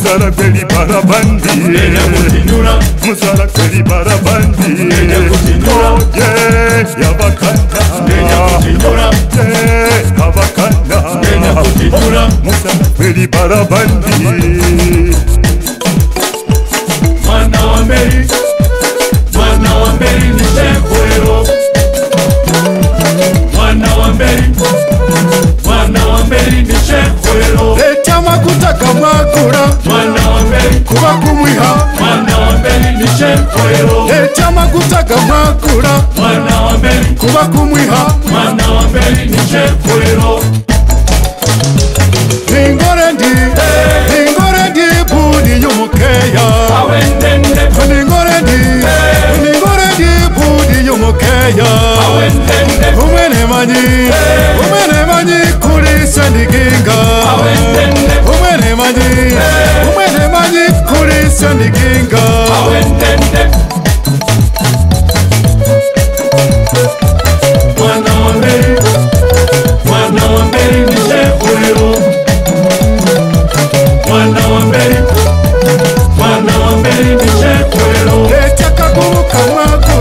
Musala kweli barabandi Musala kweli barabandi Oye yabakanda Abakanda Musala kweli barabandi Mwana wa Meri ni Shekwero. Mwana wa Meri ni Shekwero. Leta makutaka makura Mwana wa Meri kuba kumwiha. Mwana wa Meri ni Shekwero. Leta makutaka makura Mwana wa Meri kuba kumwiha. Mwana wa Meri ni Shekwero. Ningore ndi budi yumukeya. Awendende Ningore ndi budi yumukeya. Awendende Umene manyi kulisa ndiginga. Awendende Umene manyi kulisa ndiginga. Awendende Mwana wa Meri ni Shekwero. Mwana wa Meri ni Shekwero. Leta kaguru kamako